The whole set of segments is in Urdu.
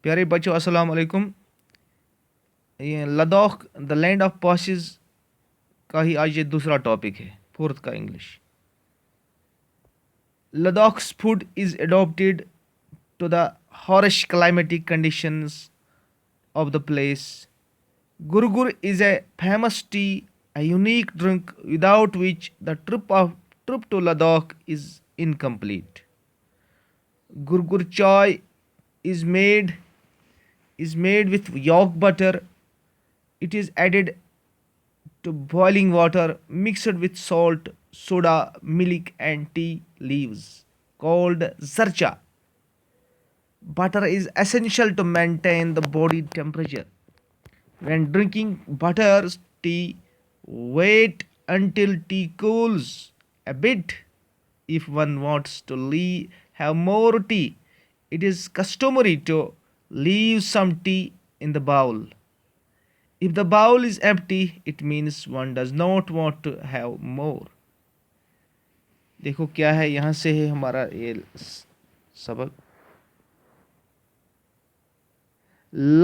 پیارے بچوں السلام علیکم. یہ لداخ دا لینڈ آف پاسز کا ہی آج یہ دوسرا ٹاپک ہے، فورتھ کا English. لداخ's food is adapted to the harsh climatic conditions of the place. Gurgur is a famous tea, a unique drink without which the trip to Ladakh is incomplete. Gurgur chai is made is made with yak butter. It is added to boiling water mixed with salt, soda, milk, and tea leaves called zarcha. Butter is essential to maintain the body temperature. When drinking butter tea, wait until tea cools a bit. If one wants to have more tea, it is customary to leave some tea in the bowl. If the bowl is empty, it means one does not want to have more. دیکھو کیا ہے، یہاں سے ہے ہمارا یہ سبق.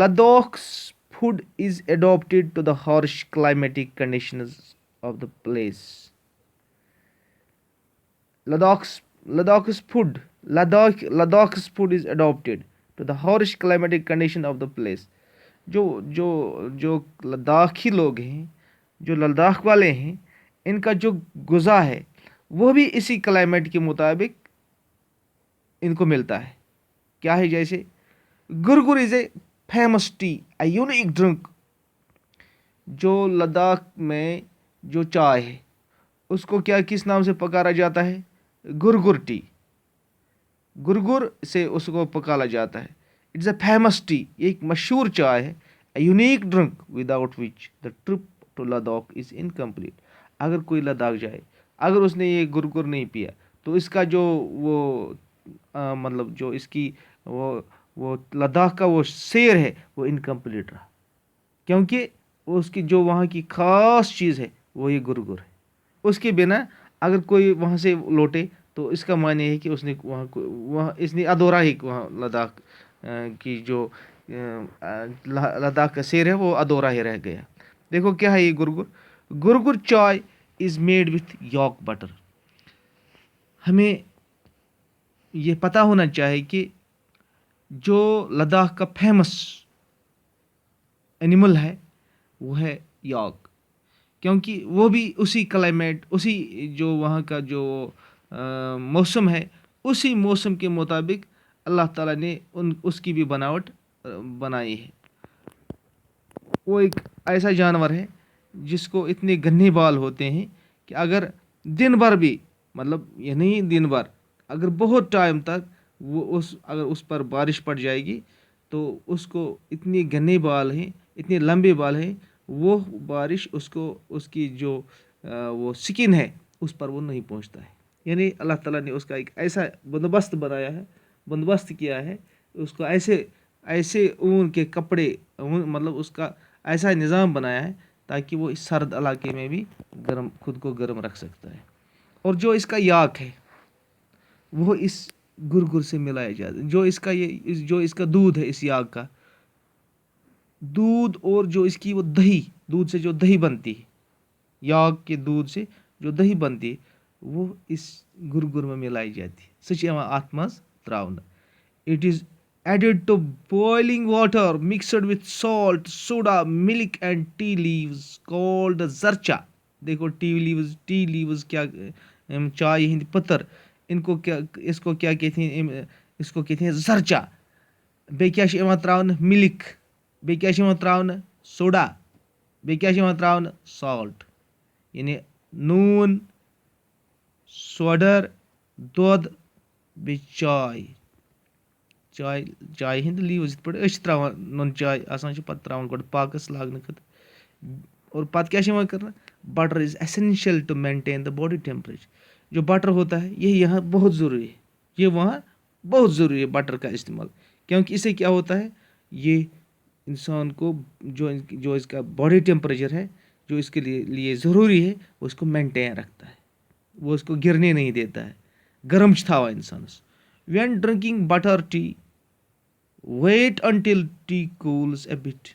Ladakh's food is adapted to the harsh climatic conditions of the place. Ladakh's food is adapted to the harsh climatic condition of the place. جو لداخی لوگ ہیں، جو لداخ والے ہیں، ان کا جو غذا ہے وہ بھی اسی کلائمیٹ کے مطابق ان کو ملتا ہے. کیا ہے؟ جیسے gurgur is a famous tea, a unique drink. جو لداخ میں جو چائے ہے اس کو کس نام سے پکارا جاتا ہے؟ گرگر ٹی. گرگر سے اس کو پکالا جاتا ہے. اٹس اے فیمس ٹی، یہ ایک مشہور چائے ہے. A unique drink without which the trip to Ladakh is incomplete. اگر کوئی لداخ جائے، اگر اس نے یہ گرگر نہیں پیا تو اس کا جو مطلب جو اس کی وہ لداخ کا وہ سیر ہے وہ انکمپلیٹ رہا، کیونکہ اس کی جو وہاں کی خاص چیز ہے وہ یہ گرگر ہے. اس کے بنا اگر کوئی وہاں سے لوٹے تو اس کا معنی ہے کہ اس نے وہاں اس نے ادھورا ہی وہاں لداخ کی جو لداخ کا سیر ہے وہ ادھورا ہی رہ گیا. دیکھو کیا ہے یہ gurgur chai is made with yak butter. ہمیں یہ پتہ ہونا چاہیے کہ جو لداخ کا فیمس اینیمل ہے وہ ہے یاک، کیونکہ وہ بھی اسی کلائمیٹ، اسی جو وہاں کا جو موسم ہے، اسی موسم کے مطابق اللہ تعالیٰ نے اس کی بھی بناوٹ بنائی ہے. وہ ایک ایسا جانور ہے جس کو اتنے گھنے بال ہوتے ہیں کہ اگر دن بھر بھی، مطلب یہ نہیں دن بھر، اگر بہت ٹائم تک وہ اگر اس پر بارش پڑ جائے گی تو اس کو اتنے گھنے بال ہیں، اتنے لمبے بال ہیں، وہ بارش اس کی جو وہ سکن ہے اس پر وہ نہیں پہنچتا ہے. یعنی اللہ تعالیٰ نے اس کا ایک ایسا بندوبست بنایا ہے، بندوبست کیا ہے، اس کو ایسے اون کے کپڑے، مطلب اس کا ایسا نظام بنایا ہے تاکہ وہ اس سرد علاقے میں بھی خود کو گرم رکھ سکتا ہے. اور جو اس کا یاک ہے وہ اس گرگر سے ملایا جاتا ہے. جو اس کا دودھ ہے، اس یاک کا دودھ، اور جو اس کی وہ دہی، دودھ سے جو دہی بنتی ہے، یاک کے دودھ سے جو دہی بنتی ہے وہ اس گرگر میں ملائی جاتی ہے. سہ چھ یوان اتھ منٛز تراونہٕ. It is added to boiling water mixed with salt, soda, milk and tea leaves called zarcha. دیکھو ٹی لیوز کیا، چائے ہند پتر، اس کو کیا کہتے ہیں؟ اس کو کہتے ہیں زرچا. بیٚیہِ کیٛاہ چھِ یِوان تراونہٕ؟ مِلک. بیٚیہِ کیٛاہ چھِ یِوان تراونہٕ؟ سوڈا. بیٚیہِ کیٛاہ چھِ یِوان تراونہٕ؟ سالٹ. یعنی نوٗن، سوڈر، دۄد، بیٚیہِ چائے ہند لیوز. یِتھ پٲٹھۍ أسۍ چھِ تراوان نُن چاے آسان چھِ، پتہٕ تراوان گۄڈٕ پاکس لاگنہٕ خٲطرٕ. اور پتہٕ کیا چھِ یِوان کرنا؟ Butter is essential to maintain the body temperature. جو بٹر ہوتا ہے یہ یہاں بہت ضروری ہے، یہ وہاں بہت ضروری ہے بٹر کا استعمال. کیونکہ اس سے کیا ہوتا ہے، یہ انسان کو جو اس کا باڈی ٹیمپریچر ہے جو اس کے لیے ضروری ہے وہ اس کو مینٹین رکھتا ہے، وہ اس کو گرنے نہیں دیتا ہے، گرم چھ تھاوان انسانس. When drinking butter T wait until tea cools a bit.